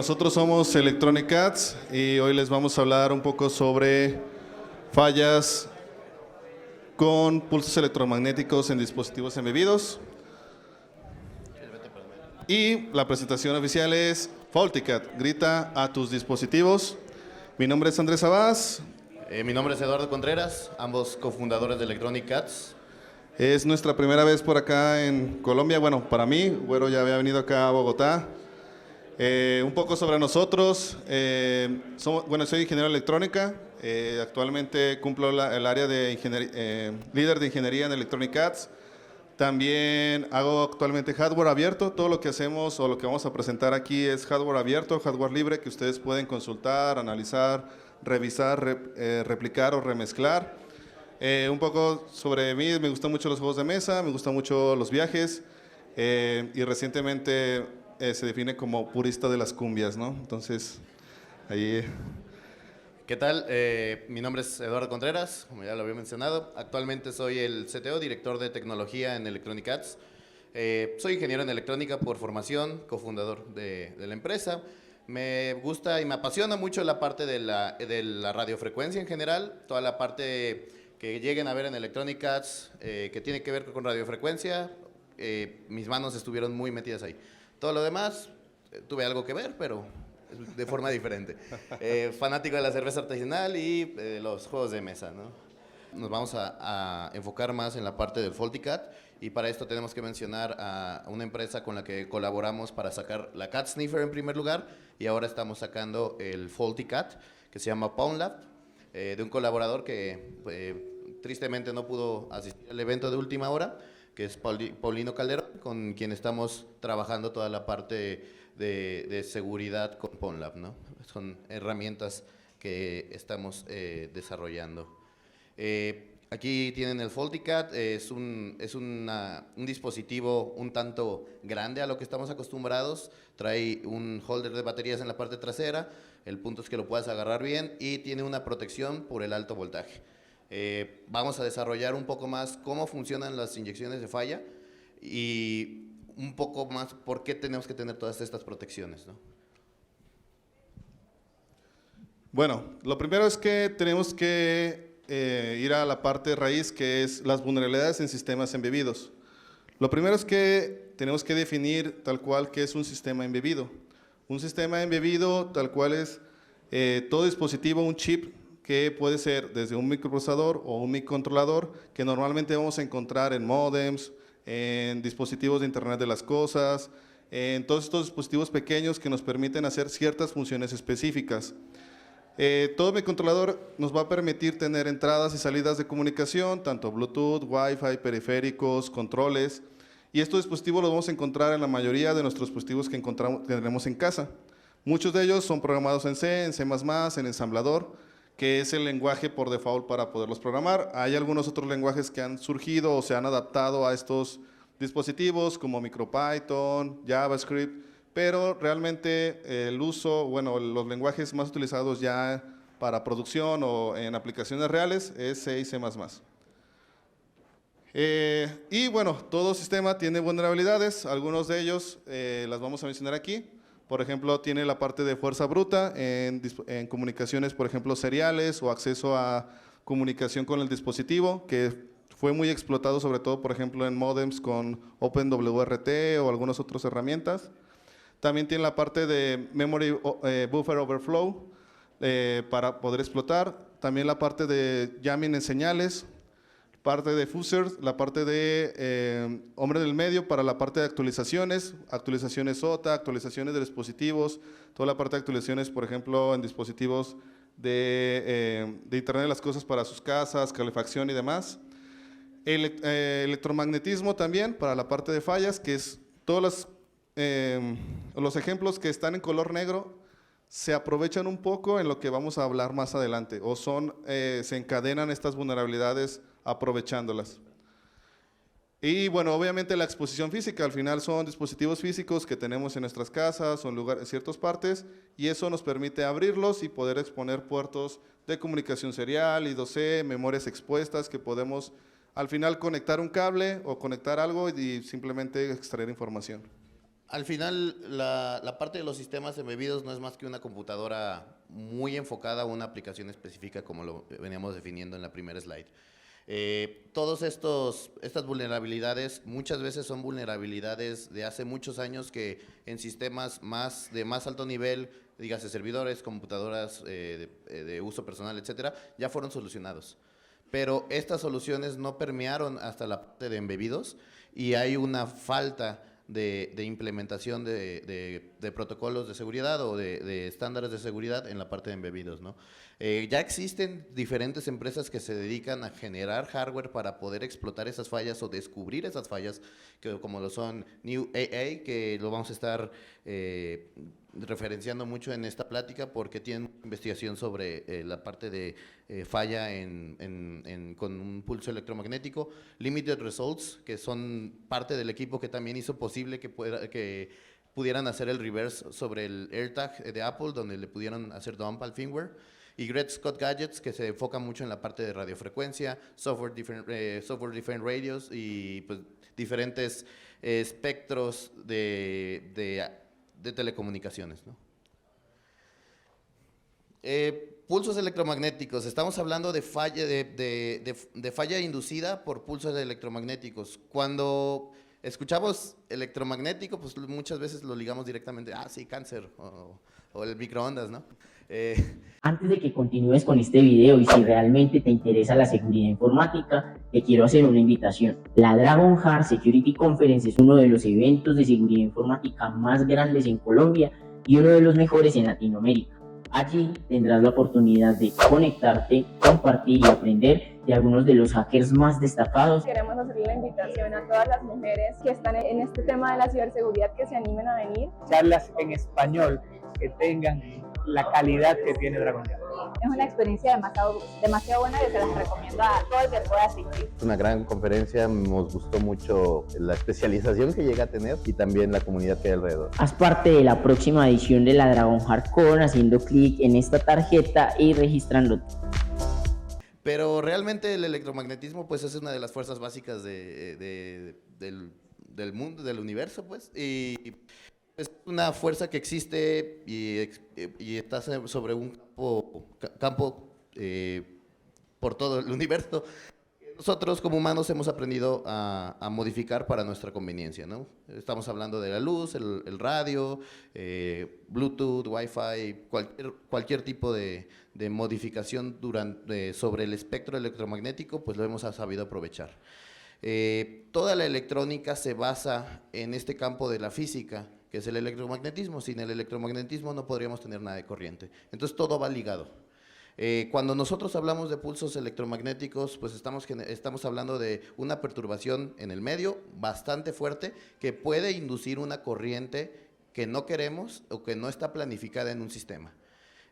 nosotros somos Electronic Arts y hoy les vamos a hablar un poco sobre fallas con pulsos electromagnéticos en dispositivos embebidos. Y la presentación oficial es FaultyCat, grita a tus dispositivos. Mi nombre es Andrés Abás. Mi nombre es Eduardo Contreras, ambos cofundadores de Electronic Arts. Es nuestra primera vez por acá en Colombia. Bueno, para mí, Güero ya había venido acá a Bogotá. Un poco sobre nosotros. Soy ingeniero de electrónica. Actualmente cumplo el área de líder de ingeniería en Electronic Arts. También hago actualmente hardware abierto. Todo lo que hacemos o lo que vamos a presentar aquí es hardware abierto, hardware libre que ustedes pueden consultar, analizar, revisar, replicar o remezclar. Un poco sobre mí, me gustan mucho los juegos de mesa, me gustan mucho los viajes y recientemente se define como purista de las cumbias, ¿no? Entonces, ahí... ¿Qué tal? Mi nombre es Eduardo Contreras, como ya lo había mencionado. Actualmente soy el CTO, director de tecnología en Electronic Arts. Soy ingeniero en electrónica por formación, cofundador de la empresa. Me gusta y me apasiona mucho la parte de la radiofrecuencia en general, toda la parte que lleguen a ver en Electronic Arts que tiene que ver con radiofrecuencia. Mis manos estuvieron muy metidas ahí. Todo lo demás, tuve algo que ver, pero de forma diferente. Fanático de la cerveza artesanal y los juegos de mesa, ¿no? Nos vamos a enfocar más en la parte del FaultyCat y para esto tenemos que mencionar a una empresa con la que colaboramos para sacar la Cat Sniffer en primer lugar y ahora estamos sacando el FaultyCat que se llama PwnLab, de un colaborador que tristemente no pudo asistir al evento de última hora, que es Paulino Calderón, con quien estamos trabajando toda la parte de seguridad con PwnLab, ¿no? Son herramientas que estamos desarrollando. Aquí tienen el FaultyCat, es un dispositivo un tanto grande a lo que estamos acostumbrados, trae un holder de baterías en la parte trasera, el punto es que lo puedas agarrar bien y tiene una protección por el alto voltaje. Vamos a desarrollar un poco más cómo funcionan las inyecciones de falla y un poco más por qué tenemos que tener todas estas protecciones, ¿no? Bueno, lo primero es que tenemos que ir a la parte raíz, que es las vulnerabilidades en sistemas embebidos. Lo primero es que tenemos que definir tal cual qué es un sistema embebido. Un sistema embebido tal cual es todo dispositivo, un chip, que puede ser desde un microprocesador o un microcontrolador, que normalmente vamos a encontrar en módems, en dispositivos de Internet de las Cosas, en todos estos dispositivos pequeños que nos permiten hacer ciertas funciones específicas. Todo microcontrolador nos va a permitir tener entradas y salidas de comunicación, tanto Bluetooth, Wi-Fi, periféricos, controles, y estos dispositivos los vamos a encontrar en la mayoría de nuestros dispositivos que tenemos en casa. Muchos de ellos son programados en C, en C++, en ensamblador, que es el lenguaje por default para poderlos programar. Hay algunos otros lenguajes que han surgido o se han adaptado a estos dispositivos como MicroPython, JavaScript, pero realmente el uso, bueno, los lenguajes más utilizados ya para producción o en aplicaciones reales es C y C++. Y bueno, todo sistema tiene vulnerabilidades, algunos de ellos las vamos a mencionar aquí. Por ejemplo, tiene la parte de fuerza bruta en comunicaciones, por ejemplo, seriales o acceso a comunicación con el dispositivo, que fue muy explotado sobre todo, por ejemplo, en modems con OpenWRT o algunas otras herramientas. También tiene la parte de Memory Buffer Overflow para poder explotar. También la parte de jamming en señales, parte de fuzzers, la parte de hombre del medio para la parte de actualizaciones, actualizaciones SOTA, actualizaciones de dispositivos, toda la parte de actualizaciones, por ejemplo, en dispositivos de Internet de las Cosas para sus casas, calefacción y demás. Electromagnetismo también para la parte de fallas, que es todos los ejemplos que están en color negro se aprovechan un poco en lo que vamos a hablar más adelante, o se encadenan estas vulnerabilidades aprovechándolas. Y bueno, obviamente la exposición física, al final son dispositivos físicos que tenemos en nuestras casas o en ciertas partes, y eso nos permite abrirlos y poder exponer puertos de comunicación serial, I2C, memorias expuestas que podemos al final conectar un cable o conectar algo y simplemente extraer información. Al final, la parte de los sistemas embebidos no es más que una computadora muy enfocada a una aplicación específica, como lo veníamos definiendo en la primera slide. Estas vulnerabilidades muchas veces son vulnerabilidades de hace muchos años que en sistemas de más alto nivel, dígase servidores, computadoras de uso personal, etcétera, ya fueron solucionados. Pero estas soluciones no permearon hasta la parte de embebidos y hay una falta de implementación de protocolos de seguridad o de estándares de seguridad en la parte de embebidos, ¿no? Ya existen diferentes empresas que se dedican a generar hardware para poder explotar esas fallas o descubrir esas fallas, como lo son New AA, que lo vamos a estar referenciando mucho en esta plática porque tienen investigación sobre la parte de falla con un pulso electromagnético. Limited Results, que son parte del equipo que también hizo posible que pudieran hacer el reverse sobre el AirTag de Apple, donde le pudieron hacer dump al firmware. Y Great Scott Gadgets, que se enfoca mucho en la parte de radiofrecuencia, software different radios y pues, diferentes espectros de telecomunicaciones, ¿no? Pulsos electromagnéticos. Estamos hablando de falla inducida por pulsos electromagnéticos. Cuando escuchamos electromagnético, pues muchas veces lo ligamos directamente, sí, cáncer o el microondas, ¿no? Antes de que continúes con este video y si realmente te interesa la seguridad informática, te quiero hacer una invitación. La Dragon Heart Security Conference es uno de los eventos de seguridad informática más grandes en Colombia y uno de los mejores en Latinoamérica. Allí tendrás la oportunidad de conectarte, compartir y aprender de algunos de los hackers más destacados. Queremos hacerle la invitación a todas las mujeres que están en este tema de la ciberseguridad que se animen a venir. Charlas en español que tengan la calidad que tiene Dragon Heart. Es una experiencia demasiado buena y se las recomiendo a todo el que pueda asistir. Es una gran conferencia, nos gustó mucho la especialización que llega a tener y también la comunidad que hay alrededor. Haz parte de la próxima edición de la Dragon Heart Con haciendo clic en esta tarjeta y registrándote. Pero realmente el electromagnetismo pues es una de las fuerzas básicas del mundo, del universo, pues, y es una fuerza que existe y está sobre un campo por todo el universo. Nosotros como humanos hemos aprendido a modificar para nuestra conveniencia, ¿no? Estamos hablando de la luz, el radio, Bluetooth, Wi-Fi, cualquier tipo de modificación sobre el espectro electromagnético, pues lo hemos sabido aprovechar. Toda la electrónica se basa en este campo de la física, que es el electromagnetismo. Sin el electromagnetismo no podríamos tener nada de corriente. Entonces todo va ligado. Cuando nosotros hablamos de pulsos electromagnéticos, pues estamos hablando de una perturbación en el medio bastante fuerte que puede inducir una corriente que no queremos o que no está planificada en un sistema.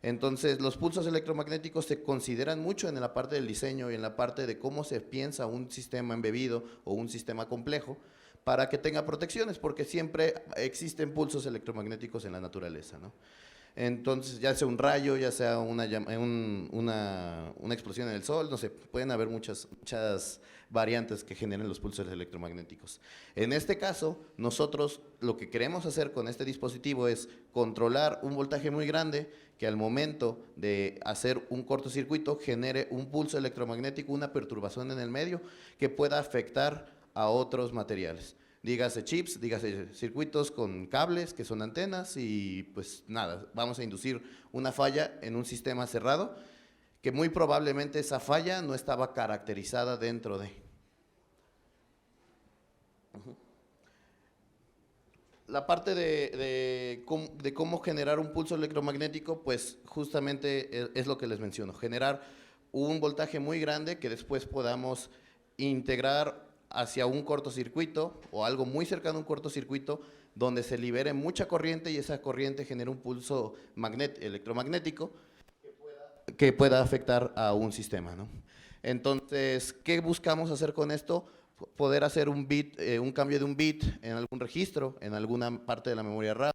Entonces, los pulsos electromagnéticos se consideran mucho en la parte del diseño y en la parte de cómo se piensa un sistema embebido o un sistema complejo para que tenga protecciones, porque siempre existen pulsos electromagnéticos en la naturaleza, ¿no? Entonces, ya sea un rayo, ya sea una explosión en el sol, no sé, pueden haber muchas variantes que generen los pulsos electromagnéticos. En este caso, nosotros lo que queremos hacer con este dispositivo es controlar un voltaje muy grande que al momento de hacer un cortocircuito genere un pulso electromagnético, una perturbación en el medio que pueda afectar a otros materiales. Dígase chips, dígase circuitos con cables que son antenas y pues nada, vamos a inducir una falla en un sistema cerrado que muy probablemente esa falla no estaba caracterizada dentro de. La parte de cómo generar un pulso electromagnético, pues justamente es lo que les menciono, generar un voltaje muy grande que después podamos integrar hacia un cortocircuito o algo muy cercano a un cortocircuito donde se libere mucha corriente y esa corriente genere un pulso electromagnético que pueda afectar a un sistema, ¿no? Entonces, ¿qué buscamos hacer con esto? Poder hacer un cambio de un bit en algún registro, en alguna parte de la memoria RAM,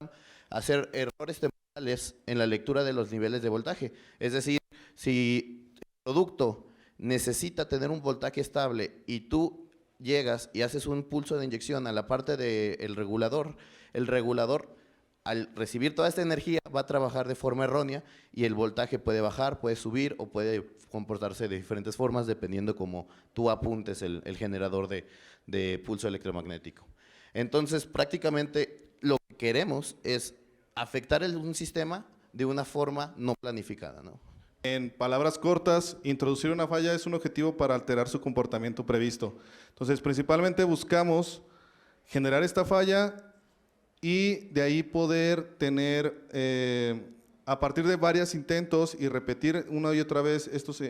hacer errores temporales en la lectura de los niveles de voltaje. Es decir, si el producto necesita tener un voltaje estable y tú llegas y haces un pulso de inyección a la parte del regulador, el regulador, al recibir toda esta energía, va a trabajar de forma errónea y el voltaje puede bajar, puede subir o puede comportarse de diferentes formas dependiendo cómo tú apuntes el generador de pulso electromagnético. Entonces, prácticamente lo que queremos es afectar un sistema de una forma no planificada, ¿no? En palabras cortas, introducir una falla es un objetivo para alterar su comportamiento previsto. Entonces, principalmente buscamos generar esta falla y de ahí poder tener, a partir de varios intentos y repetir una y otra vez estos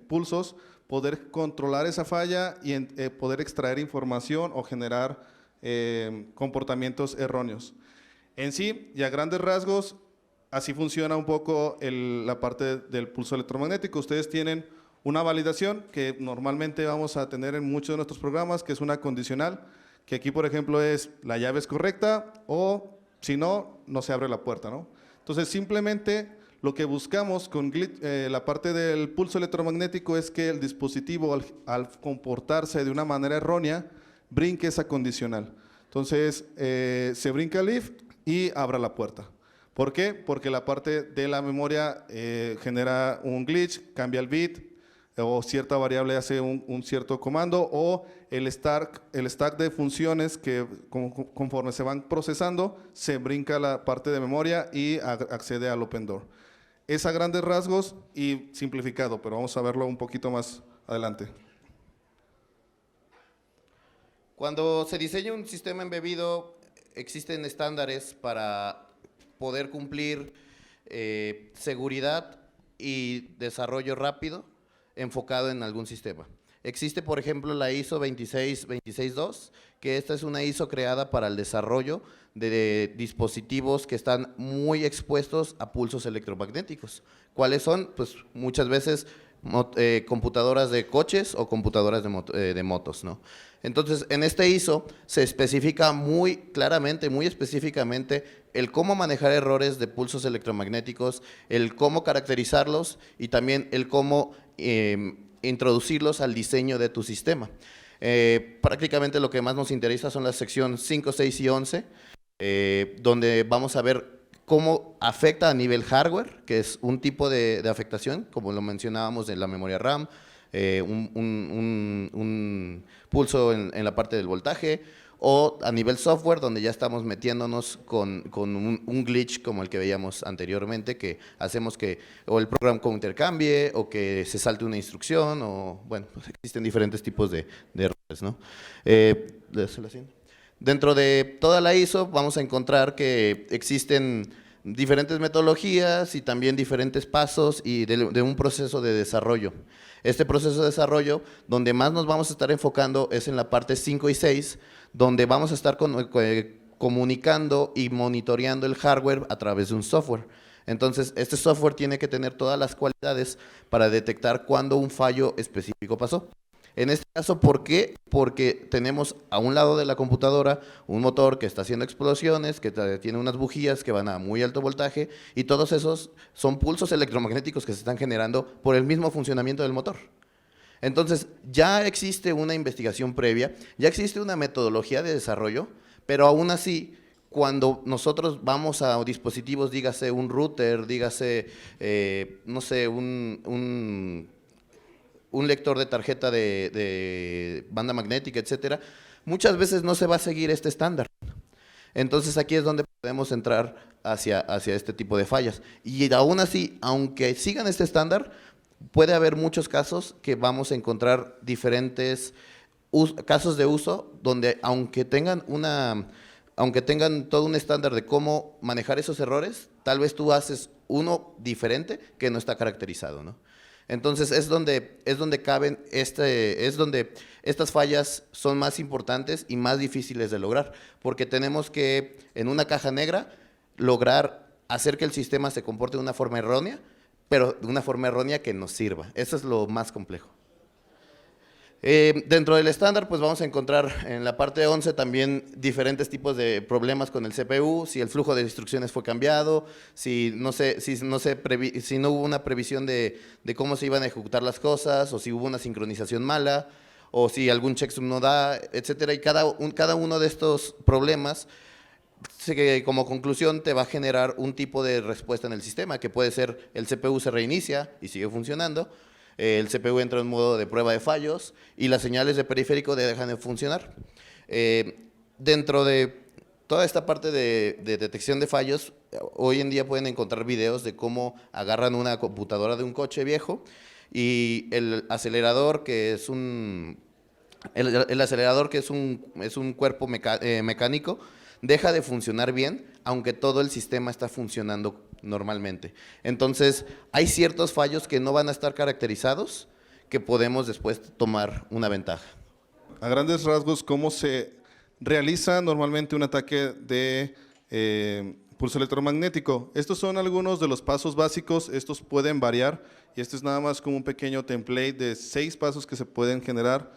pulsos, poder controlar esa falla y poder extraer información o generar comportamientos erróneos. En sí, y a grandes rasgos, así funciona un poco la parte del pulso electromagnético. Ustedes tienen una validación que normalmente vamos a tener en muchos de nuestros programas, que es una condicional, que aquí, por ejemplo, es la llave es correcta o si no, no se abre la puerta, ¿no? Entonces, simplemente lo que buscamos con la parte del pulso electromagnético es que el dispositivo, al comportarse de una manera errónea, brinque esa condicional. Entonces, se brinca el if y abra la puerta. ¿Por qué? Porque la parte de la memoria genera un glitch, cambia el bit, o cierta variable hace un cierto comando, o el stack de funciones que conforme se van procesando, se brinca la parte de memoria y accede al open door. Es a grandes rasgos y simplificado, pero vamos a verlo un poquito más adelante. Cuando se diseña un sistema embebido, existen estándares para poder cumplir seguridad y desarrollo rápido enfocado en algún sistema. Existe, por ejemplo, la ISO 26262, que esta es una ISO creada para el desarrollo de dispositivos que están muy expuestos a pulsos electromagnéticos. ¿Cuáles son? Pues muchas veces computadoras de coches o computadoras de motos, ¿no? Entonces, en este ISO se especifica muy claramente, muy específicamente el cómo manejar errores de pulsos electromagnéticos, el cómo caracterizarlos y también el cómo introducirlos al diseño de tu sistema. Prácticamente lo que más nos interesa son las secciones 5, 6 y 11, donde vamos a ver cómo afecta a nivel hardware, que es un tipo de afectación, como lo mencionábamos de la memoria RAM, un pulso en la parte del voltaje, o a nivel software, donde ya estamos metiéndonos con un glitch como el que veíamos anteriormente, que hacemos que o el programa intercambie, o que se salte una instrucción, o bueno, pues existen diferentes tipos de errores, ¿no? Dentro de toda la ISO vamos a encontrar que existen diferentes metodologías y también diferentes pasos y de un proceso de desarrollo. Este proceso de desarrollo, donde más nos vamos a estar enfocando es en la parte 5 y 6, donde vamos a estar comunicando y monitoreando el hardware a través de un software. Entonces, este software tiene que tener todas las cualidades para detectar cuándo un fallo específico pasó. En este caso, ¿por qué? Porque tenemos a un lado de la computadora un motor que está haciendo explosiones, que tiene unas bujías que van a muy alto voltaje, y todos esos son pulsos electromagnéticos que se están generando por el mismo funcionamiento del motor. Entonces, ya existe una investigación previa, ya existe una metodología de desarrollo, pero aún así, cuando nosotros vamos a dispositivos, dígase un router, dígase, no sé, un lector de tarjeta de banda magnética, etcétera, muchas veces no se va a seguir este estándar. Entonces aquí es donde podemos entrar hacia este tipo de fallas. Y aún así, aunque sigan este estándar, puede haber muchos casos que vamos a encontrar diferentes casos de uso donde aunque tengan todo un estándar de cómo manejar esos errores, tal vez tú haces uno diferente que no está caracterizado, ¿no? Entonces es donde estas fallas son más importantes y más difíciles de lograr, porque tenemos que, en una caja negra, lograr hacer que el sistema se comporte de una forma errónea, pero de una forma errónea que nos sirva. Eso es lo más complejo. Dentro del estándar, pues vamos a encontrar en la parte 11 también diferentes tipos de problemas con el CPU, si el flujo de instrucciones fue cambiado, si no hubo una previsión de cómo se iban a ejecutar las cosas, o si hubo una sincronización mala, o si algún checksum no da, etcétera. Y cada uno de estos problemas que como conclusión te va a generar un tipo de respuesta en el sistema, que puede ser el CPU se reinicia y sigue funcionando, el CPU entra en modo de prueba de fallos y las señales de periférico dejan de funcionar. Dentro de toda esta parte de detección de fallos, hoy en día pueden encontrar videos de cómo agarran una computadora de un coche viejo y el acelerador, que es un cuerpo mecánico, deja de funcionar bien, aunque todo el sistema está funcionando normalmente. Entonces, hay ciertos fallos que no van a estar caracterizados, que podemos después tomar una ventaja. A grandes rasgos, ¿cómo se realiza normalmente un ataque de pulso electromagnético? Estos son algunos de los pasos básicos, estos pueden variar, y este es nada más como un pequeño template de 6 pasos que se pueden generar.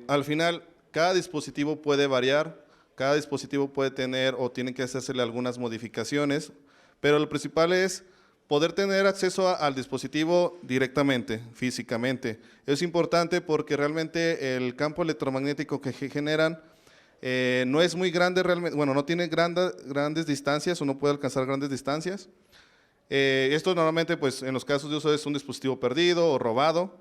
Al final, cada dispositivo puede variar, cada dispositivo puede tener o tiene que hacerle algunas modificaciones, pero lo principal es poder tener acceso al dispositivo directamente, físicamente. Es importante porque realmente el campo electromagnético que generan no es muy grande realmente, bueno, no tiene grandes distancias o no puede alcanzar grandes distancias. Esto normalmente, pues, en los casos de uso es un dispositivo perdido o robado.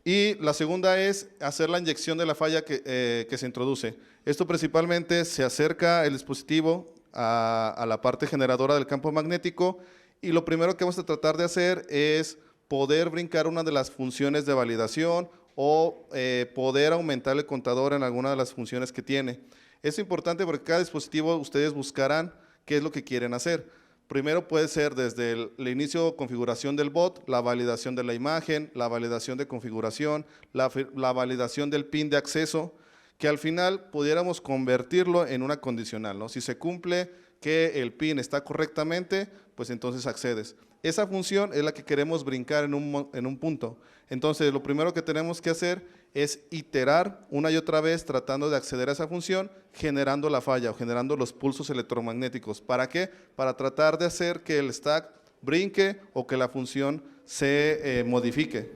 Y la segunda es hacer la inyección de la falla que se introduce. Esto principalmente se acerca el dispositivo a la parte generadora del campo magnético y lo primero que vamos a tratar de hacer es poder brincar una de las funciones de validación o poder aumentar el contador en alguna de las funciones que tiene. Es importante porque cada dispositivo ustedes buscarán qué es lo que quieren hacer. Primero puede ser desde el inicio configuración del bot, la validación de la imagen, la validación de configuración, la validación del pin de acceso, que al final pudiéramos convertirlo en una condicional, ¿no? Si se cumple que el pin está correctamente, pues entonces accedes. Esa función es la que queremos brincar en un punto. Entonces, lo primero que tenemos que hacer es iterar una y otra vez tratando de acceder a esa función, generando la falla o generando los pulsos electromagnéticos. ¿Para qué? Para tratar de hacer que el stack brinque o que la función se modifique.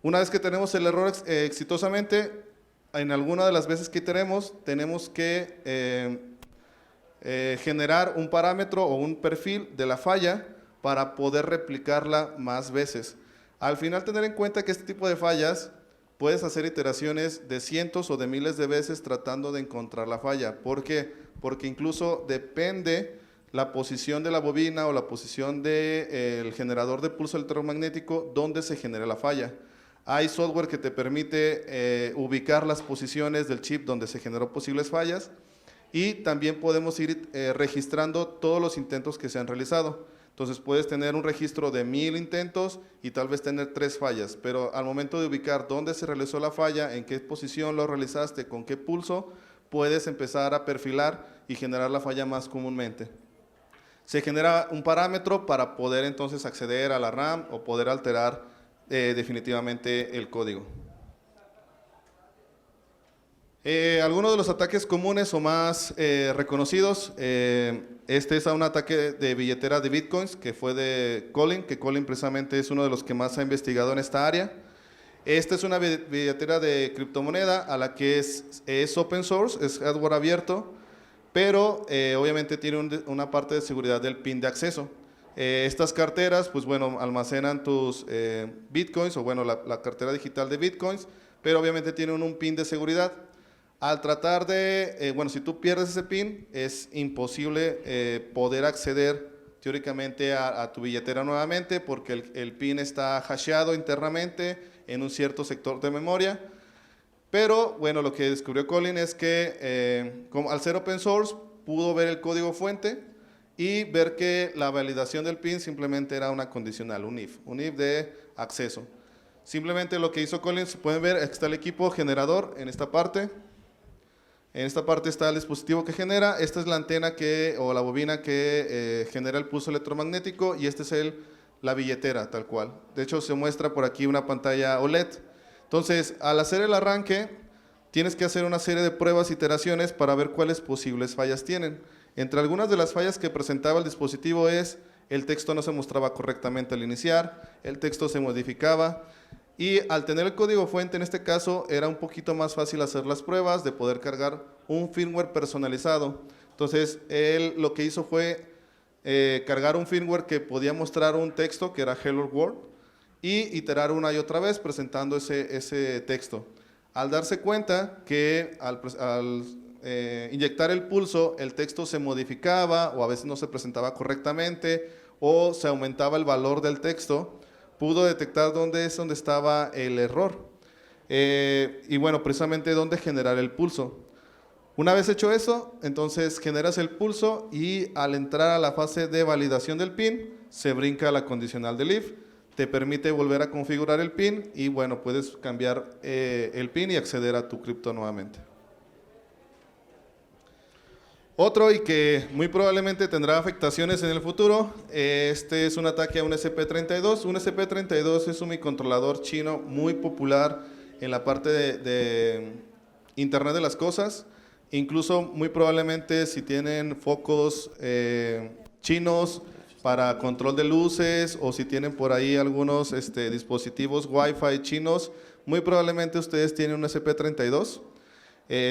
Una vez que tenemos el error exitosamente, en alguna de las veces que tenemos que generar un parámetro o un perfil de la falla para poder replicarla más veces. Al final, tener en cuenta que este tipo de fallas puedes hacer iteraciones de cientos o de miles de veces tratando de encontrar la falla. ¿Por qué? Porque incluso depende la posición de la bobina o la posición del generador de pulso electromagnético donde se genera la falla. Hay software que te permite ubicar las posiciones del chip donde se generó posibles fallas y también podemos ir registrando todos los intentos que se han realizado. Entonces puedes tener un registro de 1000 intentos y tal vez tener 3 fallas, pero al momento de ubicar dónde se realizó la falla, en qué posición lo realizaste, con qué pulso, puedes empezar a perfilar y generar la falla más comúnmente. Se genera un parámetro para poder entonces acceder a la RAM o poder alterar definitivamente el código. Algunos de los ataques comunes o más reconocidos, este es un ataque de billetera de bitcoins que fue de Colin, que Colin precisamente es uno de los que más ha investigado en esta área. Esta es una billetera de criptomoneda a la que es open source, es hardware abierto, pero obviamente tiene una parte de seguridad del pin de acceso. Estas carteras, pues bueno, almacenan tus bitcoins o bueno, la cartera digital de bitcoins, pero obviamente tienen un pin de seguridad. Al tratar de, bueno, si tú pierdes ese pin, es imposible poder acceder teóricamente a tu billetera nuevamente porque el pin está hasheado internamente en un cierto sector de memoria. Pero, bueno, lo que descubrió Colin es que al ser open source, pudo ver el código fuente y ver que la validación del pin simplemente era una condicional, un if de acceso. Simplemente lo que hizo Colin, se pueden ver, está el equipo generador en esta parte. En esta parte está el dispositivo que genera, esta es la antena o la bobina que genera el pulso electromagnético y esta es la billetera tal cual. De hecho se muestra por aquí una pantalla OLED. Entonces al hacer el arranque tienes que hacer una serie de pruebas, iteraciones para ver cuáles posibles fallas tienen. Entre algunas de las fallas que presentaba el dispositivo es el texto no se mostraba correctamente al iniciar, el texto se modificaba. Y al tener el código fuente, en este caso, era un poquito más fácil hacer las pruebas, de poder cargar un firmware personalizado. Entonces, él lo que hizo fue cargar un firmware que podía mostrar un texto, que era Hello World, y iterar una y otra vez presentando ese texto. Al darse cuenta que al inyectar el pulso, el texto se modificaba o a veces no se presentaba correctamente o se aumentaba el valor del texto, pudo detectar dónde estaba el error. Y bueno, precisamente dónde generar el pulso. Una vez hecho eso, entonces generas el pulso y al entrar a la fase de validación del PIN, se brinca a la condicional del if, te permite volver a configurar el PIN y bueno, puedes cambiar el PIN y acceder a tu cripto nuevamente. Otro y que muy probablemente tendrá afectaciones en el futuro, este es un ataque a un ESP32. Un ESP32 es un microcontrolador chino muy popular en la parte de Internet de las Cosas. Incluso muy probablemente si tienen focos chinos para control de luces o si tienen por ahí algunos dispositivos Wi-Fi chinos, muy probablemente ustedes tienen un ESP32.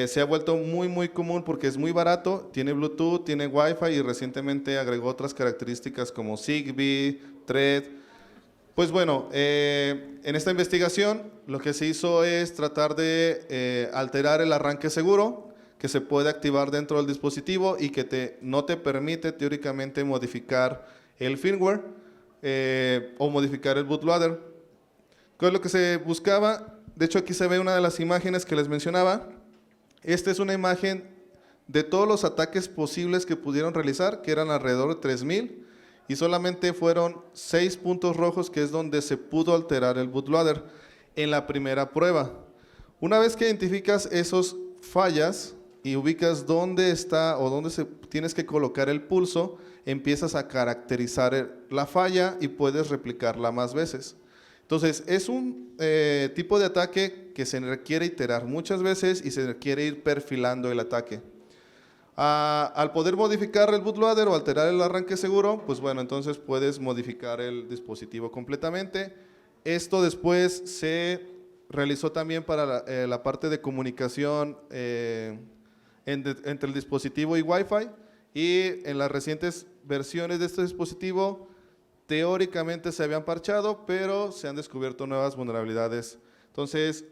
Se ha vuelto muy común porque es muy barato, tiene Bluetooth, tiene Wi-Fi y recientemente agregó otras características como Zigbee, Thread. Pues bueno, en esta investigación lo que se hizo es tratar de alterar el arranque seguro que se puede activar dentro del dispositivo y que no te permite teóricamente modificar el firmware o modificar el bootloader. ¿Qué es lo que se buscaba? De hecho, aquí se ve una de las imágenes que les mencionaba. Esta es una imagen de todos los ataques posibles que pudieron realizar, que eran alrededor de 3000, y solamente fueron 6 puntos rojos, que es donde se pudo alterar el bootloader en la primera prueba. Una vez que identificas esos fallas y ubicas dónde está o dónde tienes que colocar el pulso, empiezas a caracterizar la falla y puedes replicarla más veces. Entonces, es un tipo de ataque que se requiere iterar muchas veces y se requiere ir perfilando el ataque. Al poder modificar el bootloader o alterar el arranque seguro, pues bueno, entonces puedes modificar el dispositivo completamente. Esto después se realizó también para la parte de comunicación entre el dispositivo y Wi-Fi, y en las recientes versiones de este dispositivo teóricamente se habían parchado, pero se han descubierto nuevas vulnerabilidades. Entonces,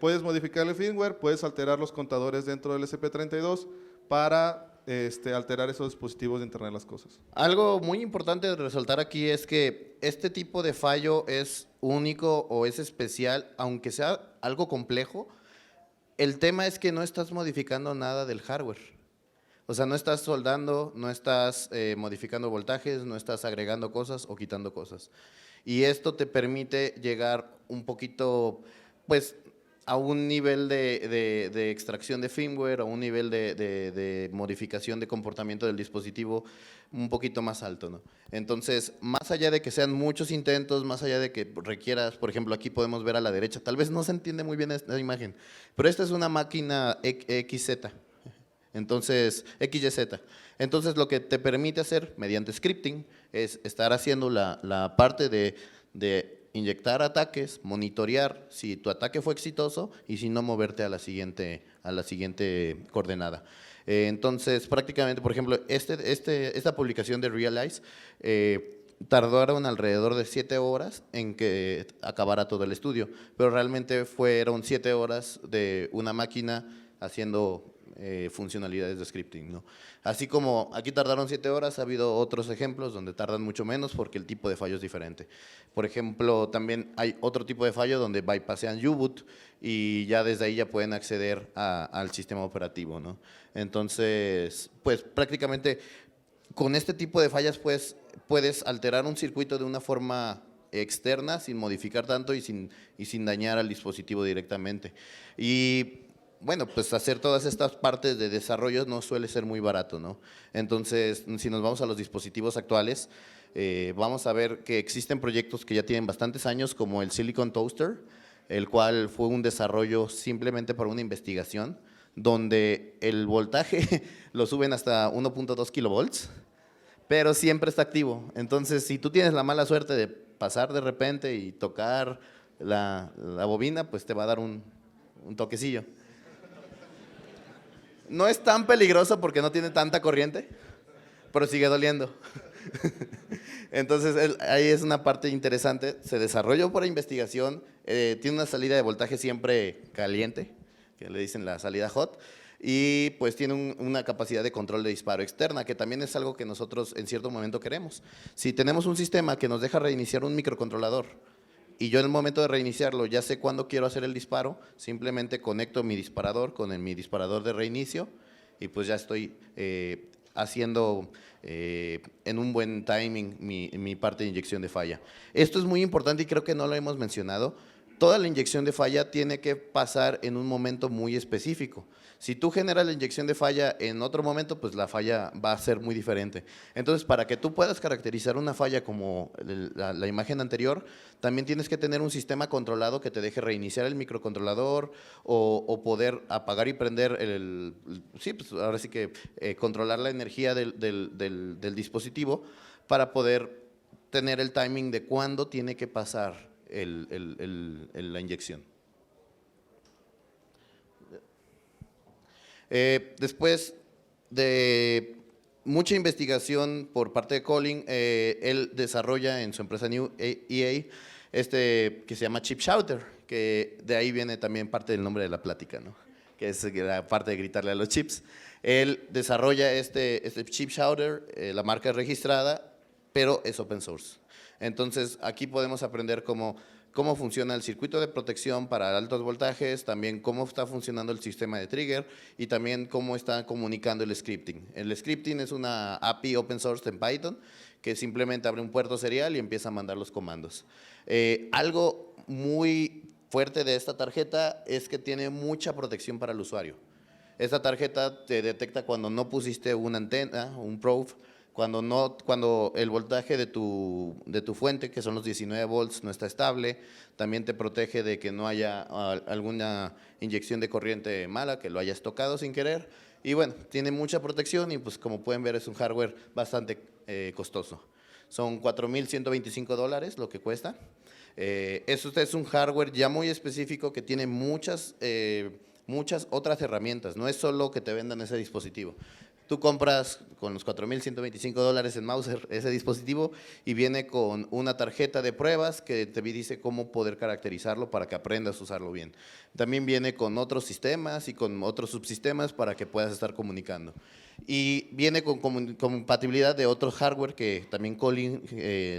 puedes modificar el firmware, puedes alterar los contadores dentro del ESP32 para alterar esos dispositivos de Internet de las Cosas. Algo muy importante de resaltar aquí es que este tipo de fallo es único o es especial, aunque sea algo complejo. El tema es que no estás modificando nada del hardware. O sea, no estás soldando, no estás modificando voltajes, no estás agregando cosas o quitando cosas. Y esto te permite llegar un poquito, pues, a un nivel de extracción de firmware, a un nivel de modificación de comportamiento del dispositivo un poquito más alto, ¿no? Entonces, más allá de que sean muchos intentos, más allá de que requieras, por ejemplo, aquí podemos ver a la derecha, tal vez no se entiende muy bien esta imagen, pero esta es una máquina XZ. Entonces, XYZ. Entonces, lo que te permite hacer mediante scripting es estar haciendo la parte de inyectar ataques, monitorear si tu ataque fue exitoso y si no, moverte a la siguiente coordenada. Entonces, prácticamente, por ejemplo, esta publicación de Realize tardaron alrededor de 7 horas en que acabara todo el estudio, pero realmente fueron 7 horas de una máquina haciendo funcionalidades de scripting, ¿no? Así como aquí tardaron 7 horas, ha habido otros ejemplos donde tardan mucho menos porque el tipo de fallo es diferente. Por ejemplo, también hay otro tipo de fallo donde bypassean U-boot y ya desde ahí ya pueden acceder al sistema operativo, ¿no? Entonces, pues prácticamente con este tipo de fallas pues, puedes alterar un circuito de una forma externa sin modificar tanto y sin dañar al dispositivo directamente. Y bueno, pues hacer todas estas partes de desarrollo no suele ser muy barato, ¿no? Entonces, si nos vamos a los dispositivos actuales, vamos a ver que existen proyectos que ya tienen bastantes años, como el Silicon Toaster, el cual fue un desarrollo simplemente para una investigación, donde el voltaje lo suben hasta 1.2 kilovolts, pero siempre está activo. Entonces, si tú tienes la mala suerte de pasar de repente y tocar la bobina, pues te va a dar un toquecillo. No es tan peligroso porque no tiene tanta corriente, pero sigue doliendo. Entonces, ahí es una parte interesante. Se desarrolló por investigación, tiene una salida de voltaje siempre caliente, que le dicen la salida hot, y pues tiene una capacidad de control de disparo externa, que también es algo que nosotros en cierto momento queremos. Si tenemos un sistema que nos deja reiniciar un microcontrolador, y yo en el momento de reiniciarlo ya sé cuándo quiero hacer el disparo, simplemente conecto mi disparador con mi disparador de reinicio, y pues ya estoy haciendo en un buen timing mi parte de inyección de falla. Esto es muy importante y creo que no lo hemos mencionado. Toda la inyección de falla tiene que pasar en un momento muy específico. Si tú generas la inyección de falla en otro momento, pues la falla va a ser muy diferente. Entonces, para que tú puedas caracterizar una falla como la imagen anterior, también tienes que tener un sistema controlado que te deje reiniciar el microcontrolador o poder apagar y prender sí, pues ahora sí que controlar la energía del dispositivo para poder tener el timing de cuándo tiene que pasar la inyección. Después de mucha investigación por parte de Colin, él desarrolla en su empresa New EA que se llama Chip Shouter, que de ahí viene también parte del nombre de la plática, ¿no? Que es la parte de gritarle a los chips. Él desarrolla este Chip Shouter, la marca es registrada, pero es open source. Entonces, aquí podemos aprender cómo funciona el circuito de protección para altos voltajes, también cómo está funcionando el sistema de trigger y también cómo está comunicando el scripting. El scripting es una API open source en Python que simplemente abre un puerto serial y empieza a mandar los comandos. Algo muy fuerte de esta tarjeta es que tiene mucha protección para el usuario. Esta tarjeta te detecta cuando no pusiste una antena, un probe, cuando el voltaje de tu fuente, que son los 19 volts, no está estable. También te protege de que no haya alguna inyección de corriente mala, que lo hayas tocado sin querer. Y bueno, tiene mucha protección y pues como pueden ver es un hardware bastante costoso. Son $4,125 lo que cuesta. Eso es un hardware ya muy específico que tiene muchas otras herramientas. No es solo que te vendan ese dispositivo. Tú compras con los $4,125 en Mouser ese dispositivo y viene con una tarjeta de pruebas que te dice cómo poder caracterizarlo para que aprendas a usarlo bien. También viene con otros sistemas y con otros subsistemas para que puedas estar comunicando. Y viene con compatibilidad de otro hardware que también Colin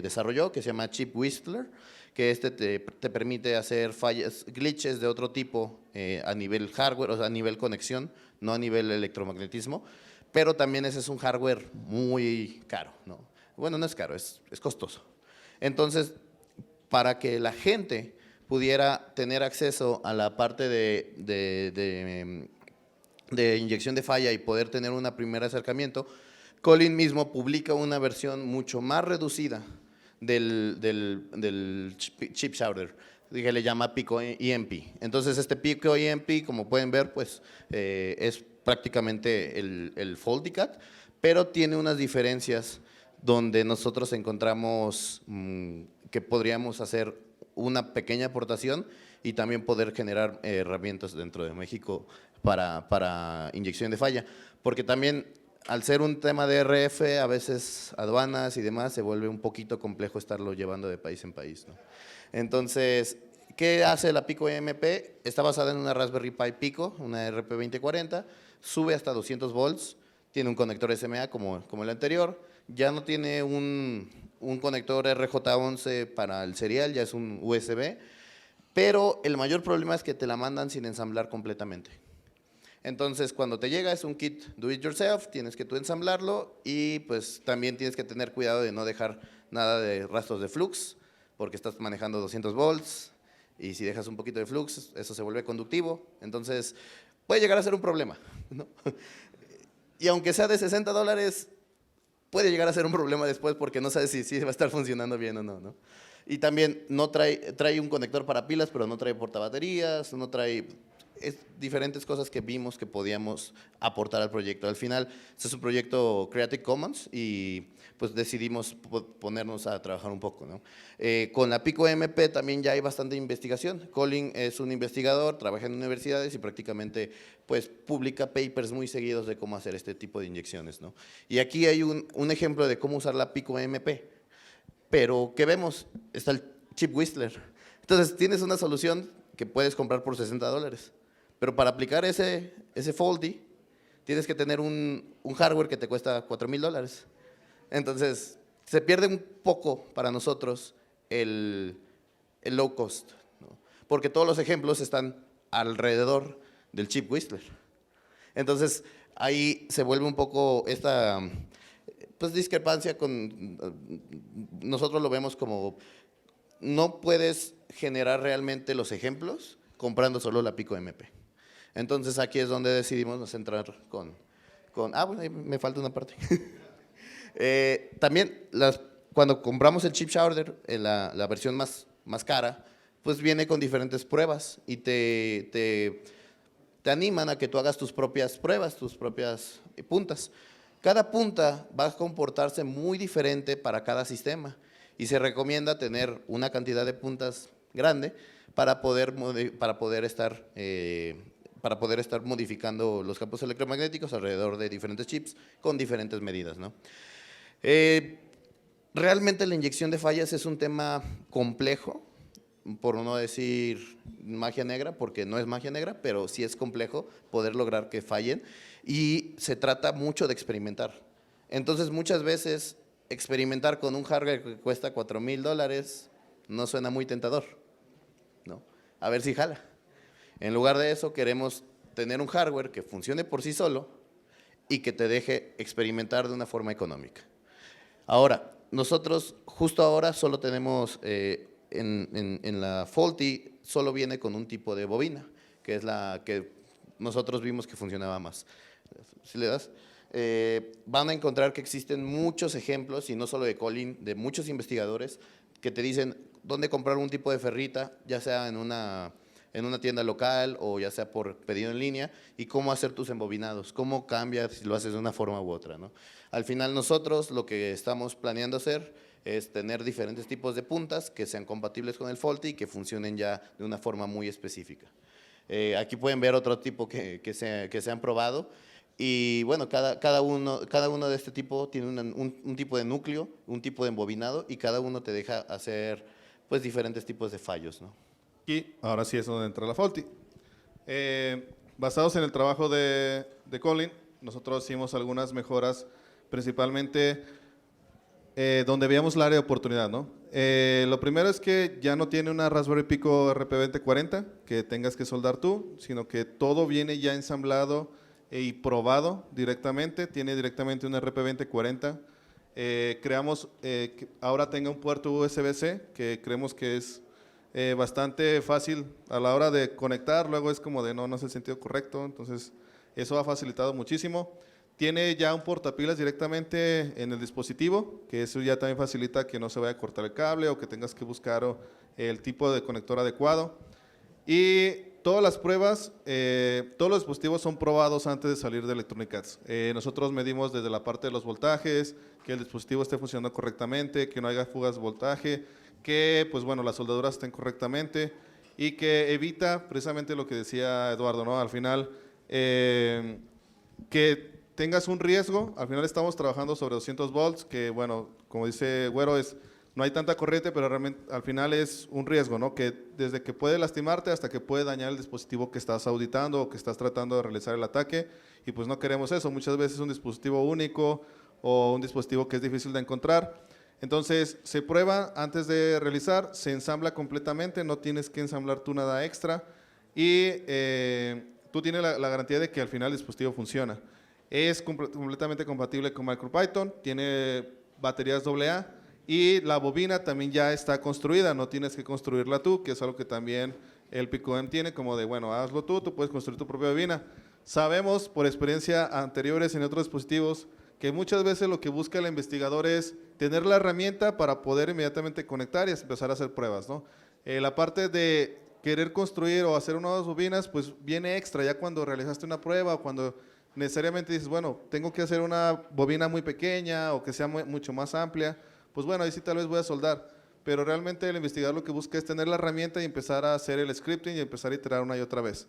desarrolló, que se llama Chip Whistler, que te permite hacer fallas, glitches de otro tipo a nivel hardware, o sea, a nivel conexión, no a nivel electromagnetismo. Pero también ese es un hardware muy caro, ¿no? Bueno, no es caro, es costoso. Entonces, para que la gente pudiera tener acceso a la parte de inyección de falla y poder tener un primer acercamiento, Colin mismo publica una versión mucho más reducida del Chip Shouter, que le llama Pico EMP. Entonces, este Pico EMP, como pueden ver, pues es prácticamente el FoldiCat, pero tiene unas diferencias donde nosotros encontramos que podríamos hacer una pequeña aportación y también poder generar herramientas dentro de México para inyección de falla, porque también al ser un tema de RF, a veces aduanas y demás, se vuelve un poquito complejo estarlo llevando de país en país, ¿no? Entonces, ¿qué hace la Pico EMP? Está basada en una Raspberry Pi Pico, una RP2040, sube hasta 200 volts, tiene un conector SMA como el anterior, ya no tiene un conector RJ11 para el serial, ya es un USB, pero el mayor problema es que te la mandan sin ensamblar completamente. Entonces, cuando te llega es un kit do it yourself, tienes que tú ensamblarlo y pues también tienes que tener cuidado de no dejar nada de rastros de flux, porque estás manejando 200 volts y si dejas un poquito de flux, eso se vuelve conductivo, entonces puede llegar a ser un problema, ¿no? Y aunque sea de $60, puede llegar a ser un problema después porque no sabes si va a estar funcionando bien o no, ¿no? Y también no trae un conector para pilas, pero no trae portabaterías, no trae... diferentes cosas que vimos que podíamos aportar al proyecto. Al final, este es un proyecto Creative Commons y pues decidimos ponernos a trabajar un poco, ¿no? Con la Pico MP también ya hay bastante investigación. Colin es un investigador, trabaja en universidades y prácticamente pues publica papers muy seguidos de cómo hacer este tipo de inyecciones, ¿no? Y aquí hay un ejemplo de cómo usar la Pico MP. Pero, ¿qué vemos? Está el chip Whistler. Entonces, tienes una solución que puedes comprar por $60. Pero para aplicar ese Foldy, tienes que tener un hardware que te cuesta $4,000. Entonces, se pierde un poco para nosotros el low cost, ¿no? Porque todos los ejemplos están alrededor del chip Whistler. Entonces, ahí se vuelve un poco esta pues, discrepancia con… Nosotros lo vemos como… No puedes generar realmente los ejemplos comprando solo la Pico MP. Entonces aquí es donde decidimos entrar con bueno, ahí me falta una parte. También cuando compramos el chip Chowder, la versión más cara, pues viene con diferentes pruebas y te animan a que tú hagas tus propias pruebas, tus propias puntas. Cada punta va a comportarse muy diferente para cada sistema. Y se recomienda tener una cantidad de puntas grande para poder estar modificando los campos electromagnéticos alrededor de diferentes chips con diferentes medidas, ¿no? Realmente la inyección de fallas es un tema complejo, por no decir magia negra, porque no es magia negra, pero sí es complejo poder lograr que fallen y se trata mucho de experimentar. Entonces muchas veces experimentar con un hardware que cuesta $4,000 no suena muy tentador, ¿no? A ver si jala. En lugar de eso, queremos tener un hardware que funcione por sí solo y que te deje experimentar de una forma económica. Ahora, nosotros justo ahora solo tenemos, en la Faulty, solo viene con un tipo de bobina, que es la que nosotros vimos que funcionaba más. Si le das… van a encontrar que existen muchos ejemplos, y no solo de Colin, de muchos investigadores que te dicen dónde comprar un tipo de ferrita, ya sea en una tienda local o ya sea por pedido en línea, y cómo hacer tus embobinados, cómo cambia si lo haces de una forma u otra, ¿no? Al final nosotros lo que estamos planeando hacer es tener diferentes tipos de puntas que sean compatibles con el Faulty y que funcionen ya de una forma muy específica. Aquí pueden ver otro tipo que se han probado. Y bueno, cada uno de este tipo tiene un tipo de núcleo, un tipo de embobinado, y cada uno te deja hacer pues diferentes tipos de fallos, ¿no? Y ahora sí es donde entra la Faulty. Basados en el trabajo de Colin, nosotros hicimos algunas mejoras, principalmente donde veíamos el área de oportunidad, ¿no? Lo primero es que ya no tiene una Raspberry Pico RP2040 que tengas que soldar tú, sino que todo viene ya ensamblado y probado directamente, tiene directamente un RP2040. Creamos que ahora tenga un puerto USB-C, que creemos que es bastante fácil a la hora de conectar, luego es como de no es el sentido correcto, entonces eso ha facilitado muchísimo. Tiene ya un portapilas directamente en el dispositivo, que eso ya también facilita que no se vaya a cortar el cable o que tengas que buscar el tipo de conector adecuado. Y todas las pruebas, todos los dispositivos son probados antes de salir de Electronic Arts. Nosotros medimos desde la parte de los voltajes, que el dispositivo esté funcionando correctamente, que no haya fugas de voltaje, que pues bueno, las soldaduras estén correctamente y que evita precisamente lo que decía Eduardo, ¿no? Al final, que tengas un riesgo. Al final estamos trabajando sobre 200 volts, que bueno, como dice Güero, no hay tanta corriente, pero realmente al final es un riesgo, ¿no? Que desde que puede lastimarte hasta que puede dañar el dispositivo que estás auditando o que estás tratando de realizar el ataque, y pues no queremos eso. Muchas veces es un dispositivo único o un dispositivo que es difícil de encontrar. Entonces se prueba antes de realizar, se ensambla completamente, no tienes que ensamblar tú nada extra y tú tienes la garantía de que al final el dispositivo funciona. Es completamente compatible con MicroPython, tiene baterías AA y la bobina también ya está construida, no tienes que construirla tú, que es algo que también el Pico-M tiene, como de, bueno, hazlo tú puedes construir tu propia bobina. Sabemos por experiencia anteriores en otros dispositivos que muchas veces lo que busca el investigador es tener la herramienta para poder inmediatamente conectar y empezar a hacer pruebas, ¿no? La parte de querer construir o hacer nuevas bobinas, pues viene extra, ya cuando realizaste una prueba o cuando necesariamente dices, bueno, tengo que hacer una bobina muy pequeña o que sea mucho más amplia, pues bueno, ahí sí tal vez voy a soldar, pero realmente el investigador lo que busca es tener la herramienta y empezar a hacer el scripting y empezar a iterar una y otra vez.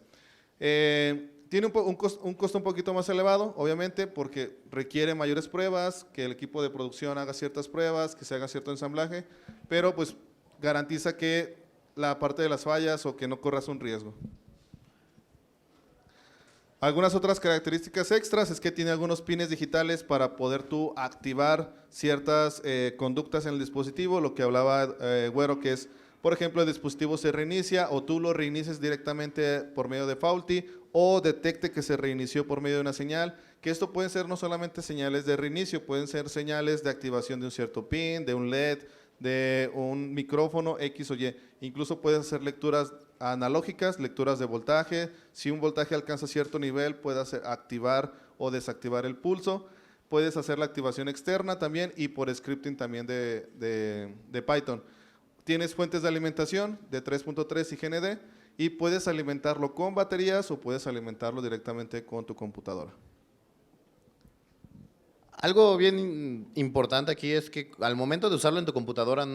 Tiene un costo un poquito más elevado, obviamente, porque requiere mayores pruebas, que el equipo de producción haga ciertas pruebas, que se haga cierto ensamblaje, pero pues garantiza que la parte de las fallas o que no corras un riesgo. Algunas otras características extras es que tiene algunos pines digitales para poder tú activar ciertas conductas en el dispositivo, lo que hablaba Güero, que es, por ejemplo, el dispositivo se reinicia o tú lo reinicies directamente por medio de Faulty o detecte que se reinició por medio de una señal, que esto pueden ser no solamente señales de reinicio, pueden ser señales de activación de un cierto pin, de un LED, de un micrófono X o Y. Incluso puedes hacer lecturas analógicas, lecturas de voltaje. Si un voltaje alcanza cierto nivel, puedes activar o desactivar el pulso. Puedes hacer la activación externa también y por scripting también de Python. Tienes fuentes de alimentación de 3.3 y GND y puedes alimentarlo con baterías o puedes alimentarlo directamente con tu computadora. Algo bien importante aquí es que al momento de usarlo en tu computadora,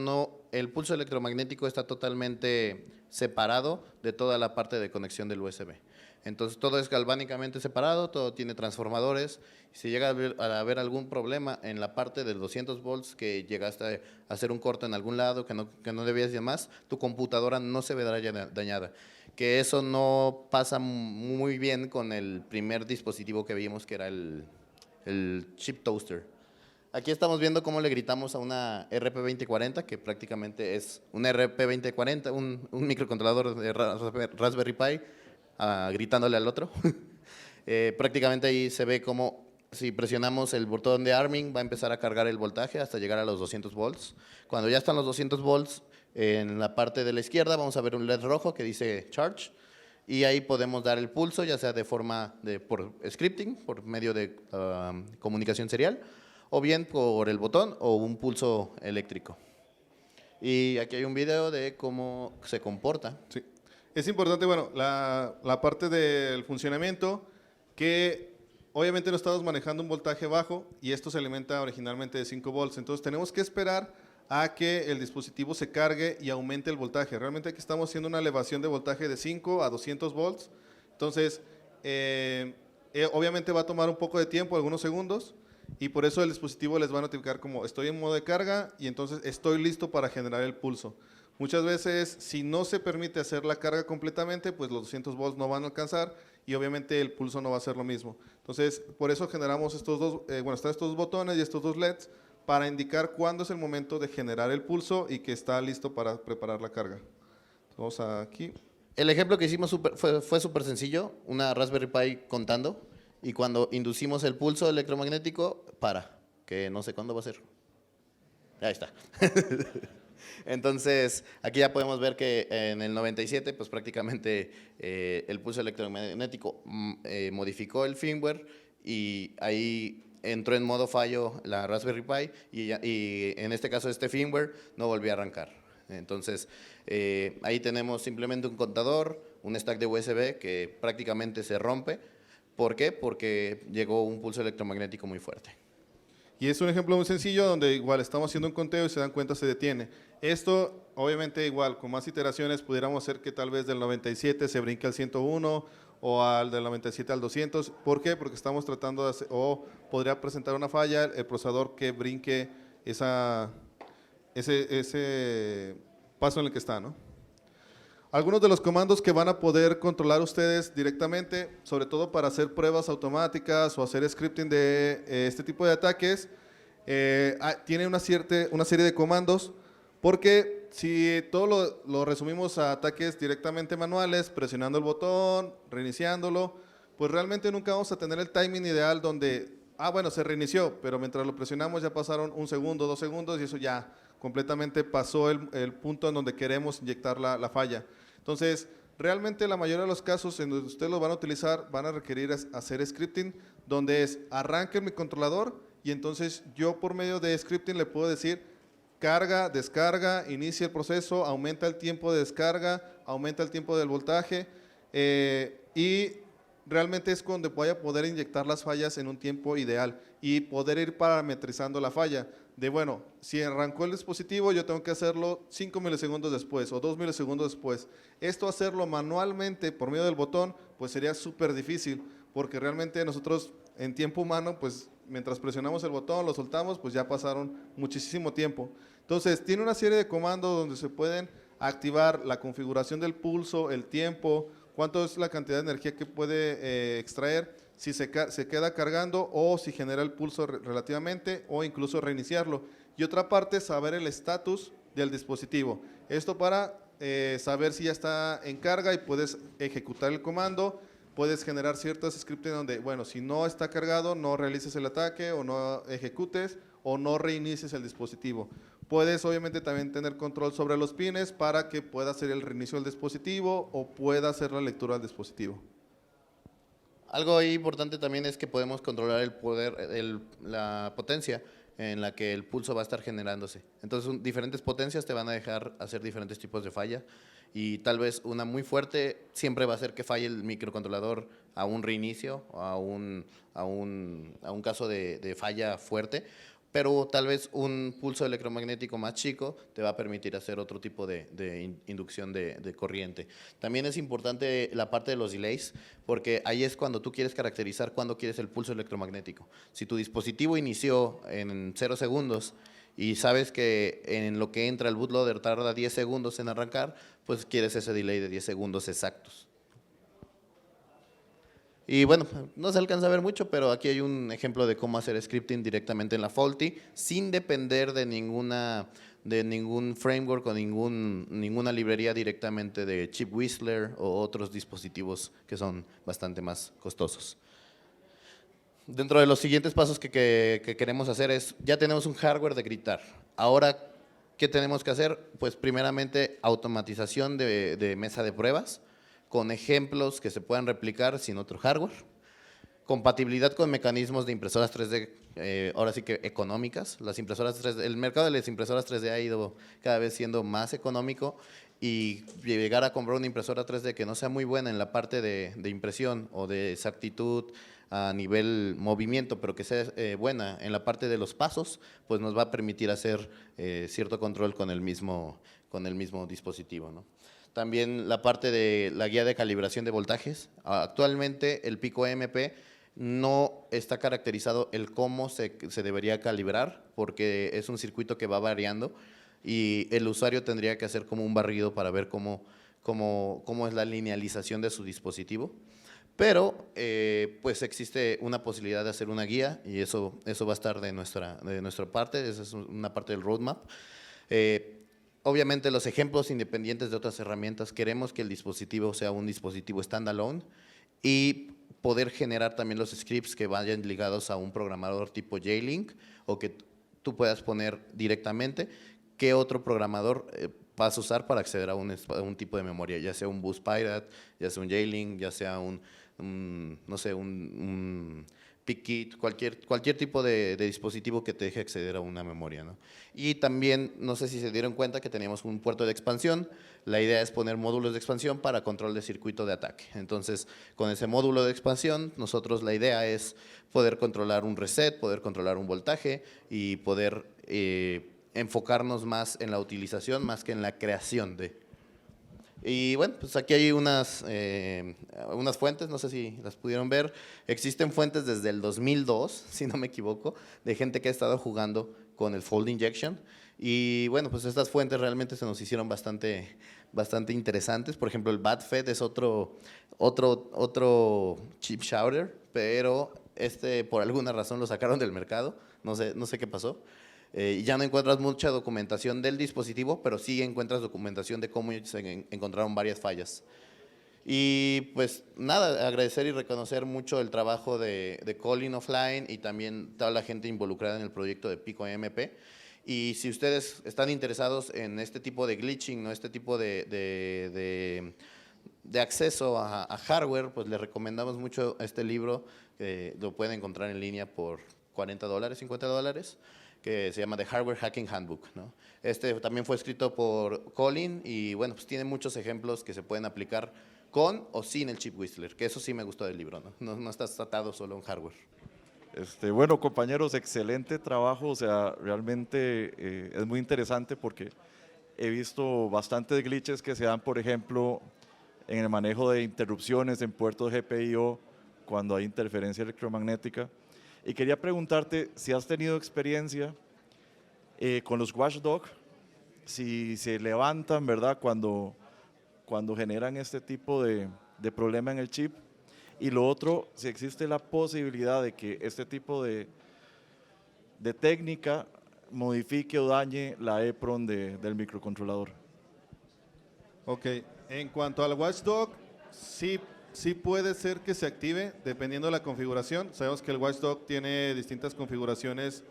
el pulso electromagnético está totalmente separado de toda la parte de conexión del USB. Entonces todo es galvánicamente separado, todo tiene transformadores. Si llega a haber algún problema en la parte de 200 volts, que llegaste a hacer un corte en algún lado que no debías de más, tu computadora no se verá dañada. Que eso no pasa muy bien con el primer dispositivo que vimos, que era el chip toaster. Aquí estamos viendo cómo le gritamos a una RP2040, que prácticamente es un RP2040, un microcontrolador de Raspberry Pi, gritándole al otro. Prácticamente ahí se ve cómo si presionamos el botón de arming va a empezar a cargar el voltaje hasta llegar a los 200 volts. Cuando ya están los 200 volts, en la parte de la izquierda vamos a ver un LED rojo que dice charge. Y ahí podemos dar el pulso, ya sea de forma por scripting, por medio de comunicación serial, o bien por el botón o un pulso eléctrico. Y aquí hay un video de cómo se comporta. Sí. Es importante, bueno, la parte del funcionamiento, que obviamente no estamos manejando un voltaje bajo y esto se alimenta originalmente de 5 volts, entonces tenemos que esperar a que el dispositivo se cargue y aumente el voltaje. Realmente aquí estamos haciendo una elevación de voltaje de 5 a 200 volts, entonces obviamente va a tomar un poco de tiempo, algunos segundos, y por eso el dispositivo les va a notificar como estoy en modo de carga y entonces estoy listo para generar el pulso. Muchas veces, si no se permite hacer la carga completamente, pues los 200 volts no van a alcanzar y obviamente el pulso no va a ser lo mismo. Entonces, por eso generamos estos dos, están estos dos botones y estos dos LEDs para indicar cuándo es el momento de generar el pulso y que está listo para preparar la carga. Vamos aquí. El ejemplo que hicimos fue súper sencillo, una Raspberry Pi contando, y cuando inducimos el pulso electromagnético, que no sé cuándo va a ser. Ahí está. Entonces, aquí ya podemos ver que en el 97, pues prácticamente el pulso electromagnético modificó el firmware y ahí entró en modo fallo la Raspberry Pi y en este caso este firmware no volvió a arrancar. Entonces, ahí tenemos simplemente un contador, un stack de USB que prácticamente se rompe. ¿Por qué? Porque llegó un pulso electromagnético muy fuerte. Y es un ejemplo muy sencillo donde igual estamos haciendo un conteo y se dan cuenta se detiene. Esto, obviamente, igual, con más iteraciones pudiéramos hacer que tal vez del 97 se brinque al 101 o al del 97 al 200. ¿Por qué? Porque estamos tratando de hacer, o podría presentar una falla, el procesador que brinque ese paso en el que está, ¿no? Algunos de los comandos que van a poder controlar ustedes directamente, sobre todo para hacer pruebas automáticas o hacer scripting de este tipo de ataques, tiene una serie de comandos, porque si todo lo resumimos a ataques directamente manuales, presionando el botón, reiniciándolo, pues realmente nunca vamos a tener el timing ideal donde, bueno, se reinició, pero mientras lo presionamos ya pasaron 1 segundo, 2 segundos y eso ya completamente pasó el punto en donde queremos inyectar la falla. Entonces, realmente la mayoría de los casos en donde ustedes lo van a utilizar van a requerir hacer scripting, donde arranque mi controlador y entonces yo por medio de scripting le puedo decir carga, descarga, inicia el proceso, aumenta el tiempo de descarga, aumenta el tiempo del voltaje y realmente es cuando voy a poder inyectar las fallas en un tiempo ideal y poder ir parametrizando la falla. De bueno, si arrancó el dispositivo, yo tengo que hacerlo 5 milisegundos después o 2 milisegundos después. Esto hacerlo manualmente por medio del botón, pues sería súper difícil, porque realmente nosotros en tiempo humano, pues mientras presionamos el botón, lo soltamos, pues ya pasaron muchísimo tiempo. Entonces, tiene una serie de comandos donde se pueden activar la configuración del pulso, el tiempo, cuánto es la cantidad de energía que puede extraer, si se queda cargando o si genera el pulso relativamente o incluso reiniciarlo. Y otra parte, saber el estatus del dispositivo. Esto para saber si ya está en carga y puedes ejecutar el comando. Puedes generar ciertos scripts donde, bueno, si no está cargado, no realices el ataque o no ejecutes o no reinicies el dispositivo. Puedes obviamente también tener control sobre los pines para que pueda hacer el reinicio del dispositivo o pueda hacer la lectura del dispositivo. Algo ahí importante también es que podemos controlar el poder, la potencia en la que el pulso va a estar generándose. Entonces, diferentes potencias te van a dejar hacer diferentes tipos de falla y tal vez una muy fuerte siempre va a hacer que falle el microcontrolador a un reinicio, a un caso de falla fuerte, pero tal vez un pulso electromagnético más chico te va a permitir hacer otro tipo de inducción de corriente. También es importante la parte de los delays, porque ahí es cuando tú quieres caracterizar cuándo quieres el pulso electromagnético. Si tu dispositivo inició en 0 segundos y sabes que en lo que entra el bootloader tarda 10 segundos en arrancar, pues quieres ese delay de 10 segundos exactos. Y bueno, no se alcanza a ver mucho, pero aquí hay un ejemplo de cómo hacer scripting directamente en la Faulty sin depender de ningún framework o ninguna librería directamente de Chip Whistler o otros dispositivos que son bastante más costosos. Dentro de los siguientes pasos que queremos hacer es, ya tenemos un hardware de gritar. Ahora, ¿qué tenemos que hacer? Pues primeramente automatización de mesa de pruebas, con ejemplos que se puedan replicar sin otro hardware, compatibilidad con mecanismos de impresoras 3D, ahora sí que económicas. Las impresoras 3D, el mercado de las impresoras 3D ha ido cada vez siendo más económico y llegar a comprar una impresora 3D que no sea muy buena en la parte de impresión o de exactitud a nivel movimiento, pero que sea buena en la parte de los pasos, pues nos va a permitir hacer cierto control con el mismo dispositivo, ¿no? También la parte de la guía de calibración de voltajes. Actualmente el Pico MP no está caracterizado el cómo se debería calibrar, porque es un circuito que va variando y el usuario tendría que hacer como un barrido para ver cómo es la linealización de su dispositivo. Pero pues existe una posibilidad de hacer una guía y eso va a estar de nuestra parte, esa es una parte del roadmap. Obviamente los ejemplos independientes de otras herramientas, queremos que el dispositivo sea un dispositivo standalone y poder generar también los scripts que vayan ligados a un programador tipo J-Link o que tú puedas poner directamente qué otro programador vas a usar para acceder a un tipo de memoria, ya sea un Bus Pirate, ya sea un J-Link, ya sea no sé, un PickKit, cualquier tipo de dispositivo que te deje acceder a una memoria, ¿no? Y también, no sé si se dieron cuenta que teníamos un puerto de expansión. La idea es poner módulos de expansión para control de circuito de ataque. Entonces, con ese módulo de expansión, nosotros la idea es poder controlar un reset, poder controlar un voltaje y poder enfocarnos más en la utilización más que en la creación de. Y bueno, pues aquí hay unas fuentes, no sé si las pudieron ver. Existen fuentes desde el 2002, si no me equivoco, de gente que ha estado jugando con el Fold Injection. Y bueno, pues estas fuentes realmente se nos hicieron bastante interesantes. Por ejemplo, el BadFed es otro chip shouter, pero por alguna razón lo sacaron del mercado, no sé qué pasó. Ya no encuentras mucha documentación del dispositivo, pero sí encuentras documentación de cómo se encontraron varias fallas. Y pues nada, agradecer y reconocer mucho el trabajo de Colin Offline y también toda la gente involucrada en el proyecto de Pico MP. Y si ustedes están interesados en este tipo de glitching, ¿no? Este tipo de acceso a hardware, pues les recomendamos mucho este libro, lo pueden encontrar en línea por $40, $50, que se llama The Hardware Hacking Handbook, ¿no? Este también fue escrito por Colin y bueno, pues tiene muchos ejemplos que se pueden aplicar con o sin el chip Whistler, que eso sí me gustó del libro, ¿no? No estás atado solo a un hardware. Bueno, compañeros, excelente trabajo, o sea, realmente es muy interesante porque he visto bastantes glitches que se dan, por ejemplo, en el manejo de interrupciones en puertos GPIO cuando hay interferencia electromagnética. Y quería preguntarte si has tenido experiencia con los watchdog, si se levantan, ¿verdad?, cuando generan este tipo de problema en el chip. Y lo otro, si existe la posibilidad de que este tipo de técnica modifique o dañe la EEPROM del microcontrolador. Ok, en cuanto al watchdog, sí puede ser que se active dependiendo de la configuración. Sabemos que el watchdog tiene distintas configuraciones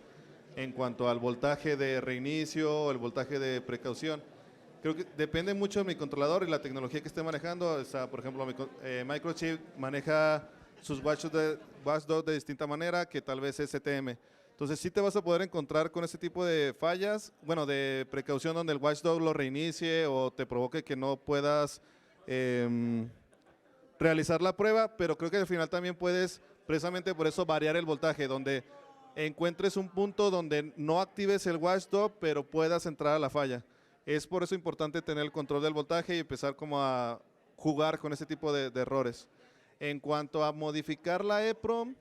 en cuanto al voltaje de reinicio, el voltaje de precaución. Creo que depende mucho de mi controlador y la tecnología que esté manejando. O sea, por ejemplo, Microchip maneja sus watchdog de distinta manera que tal vez STM. Entonces sí te vas a poder encontrar con ese tipo de fallas, bueno, de precaución donde el watchdog lo reinicie o te provoque que no puedas realizar la prueba, pero creo que al final también puedes, precisamente por eso, variar el voltaje, donde encuentres un punto donde no actives el watchdog, pero puedas entrar a la falla. Es por eso importante tener el control del voltaje y empezar como a jugar con ese tipo de errores. En cuanto a modificar la EEPROM,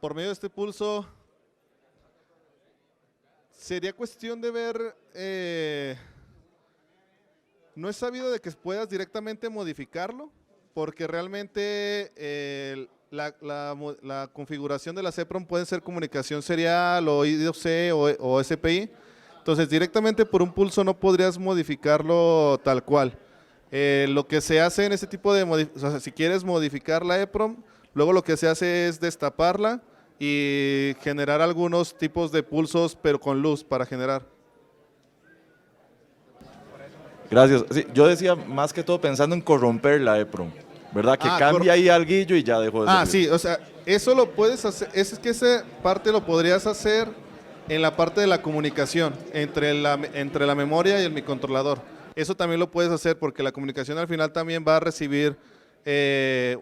por medio de este pulso, sería cuestión de ver, no he sabido de que puedas directamente modificarlo, porque realmente la configuración de la EEPROM puede ser comunicación serial o I2C o SPI. Entonces, directamente por un pulso no podrías modificarlo tal cual. Lo que se hace en ese tipo de o sea, si quieres modificar la EEPROM, luego lo que se hace es destaparla y generar algunos tipos de pulsos, pero con luz para generar. Gracias. Sí, yo decía más que todo pensando en corromper la EEPROM, ¿verdad? Que cambie ahí alguillo y ya dejó de servir. Sí, o sea, eso lo puedes hacer, es que esa parte lo podrías hacer en la parte de la comunicación entre la memoria y el microcontrolador. Eso también lo puedes hacer porque la comunicación al final también va a recibir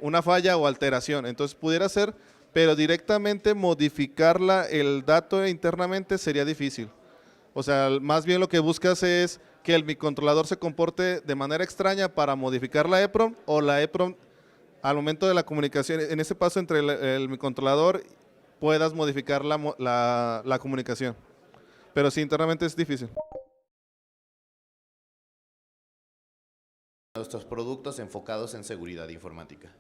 una falla o alteración. Entonces pudiera ser, pero directamente modificarla, el dato internamente sería difícil. O sea, más bien lo que buscas es que el microcontrolador se comporte de manera extraña para modificar la EEPROM, o la EEPROM al momento de la comunicación, en ese paso entre el microcontrolador, puedas modificar la comunicación. Pero sí, internamente es difícil. Nuestros productos enfocados en seguridad informática.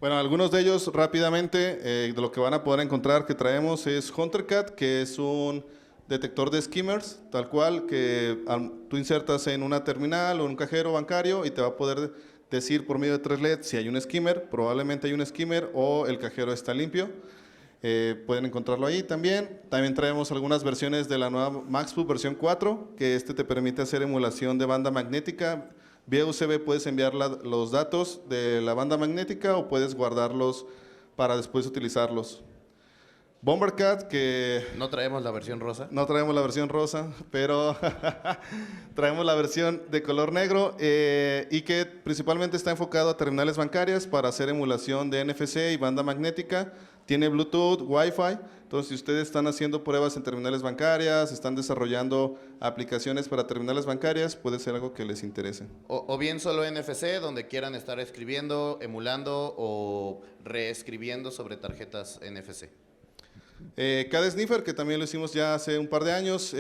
Bueno, algunos de ellos rápidamente, de lo que van a poder encontrar que traemos es HunterCat, que es un detector de skimmers, tal cual, que tú insertas en una terminal o en un cajero bancario y te va a poder decir por medio de 3 LEDs si hay un skimmer, probablemente hay un skimmer o el cajero está limpio. Pueden encontrarlo ahí también. También traemos algunas versiones de la nueva MaxBook versión 4, que te permite hacer emulación de banda magnética. Vía USB puedes enviar los datos de la banda magnética o puedes guardarlos para después utilizarlos. Bombercat, que... ¿No traemos la versión rosa? No traemos la versión rosa, pero traemos la versión de color negro y que principalmente está enfocado a terminales bancarias para hacer emulación de NFC y banda magnética. Tiene Bluetooth, Wi-Fi, entonces si ustedes están haciendo pruebas en terminales bancarias, están desarrollando aplicaciones para terminales bancarias, puede ser algo que les interese. O bien solo NFC, donde quieran estar escribiendo, emulando o reescribiendo sobre tarjetas NFC. CAD Sniffer, que también lo hicimos ya hace un par de años,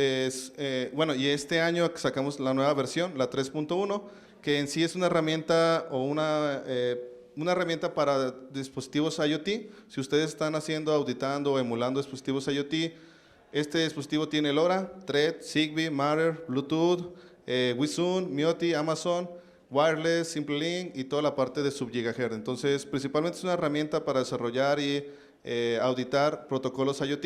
bueno, y este año sacamos la nueva versión, la 3.1, que en sí es una herramienta o una herramienta para dispositivos IoT. Si ustedes están auditando o emulando dispositivos IoT, este dispositivo tiene LoRa, Thread, Zigbee, Matter, Bluetooth, WiZoom, Mioty, Amazon, Wireless, SimpleLink y toda la parte de sub-gigahertz. Entonces, principalmente es una herramienta para desarrollar y auditar protocolos IoT.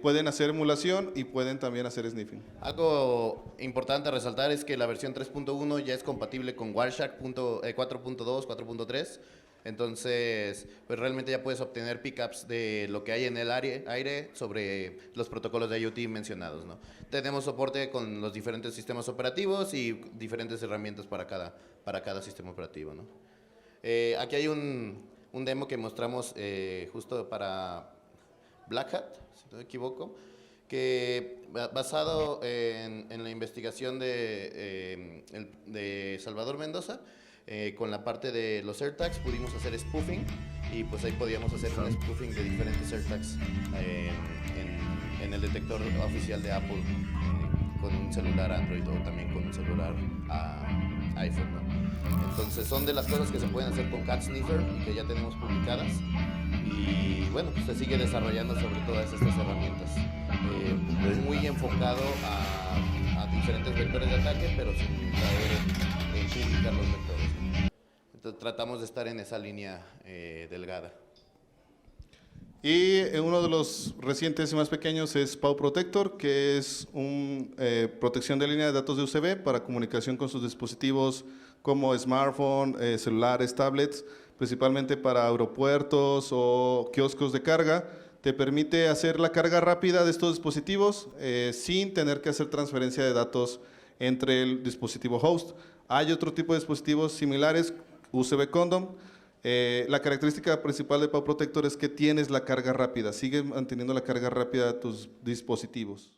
Pueden hacer emulación y pueden también hacer sniffing. Algo importante a resaltar es que la versión 3.1 ya es compatible con Wireshark 4.2, 4.3. Entonces, pues realmente ya puedes obtener pickups de lo que hay en el aire sobre los protocolos de IoT mencionados, ¿no? Tenemos soporte con los diferentes sistemas operativos y diferentes herramientas para cada sistema operativo, ¿no? Aquí hay un demo que mostramos justo para Black Hat, si no me equivoco, que basado en la investigación de Salvador Mendoza, con la parte de los AirTags pudimos hacer spoofing y pues ahí podíamos hacer un spoofing de diferentes AirTags en el detector oficial de Apple con un celular Android o también con un celular iPhone, ¿no? Entonces son de las cosas que se pueden hacer con Cat Sniffer y que ya tenemos publicadas. Y bueno, pues se sigue desarrollando sobre todas estas herramientas. Muy enfocado a diferentes vectores de ataque, pero sin caer en publicar los vectores. Entonces tratamos de estar en esa línea delgada. Y uno de los recientes y más pequeños es Pau Protector, que es una protección de línea de datos de USB para comunicación con sus dispositivos como smartphone, celulares, tablets, principalmente para aeropuertos o kioscos de carga. Te permite hacer la carga rápida de estos dispositivos sin tener que hacer transferencia de datos entre el dispositivo host. Hay otro tipo de dispositivos similares, USB Condom. La característica principal de Pau Protector es que tienes la carga rápida, sigues manteniendo la carga rápida de tus dispositivos.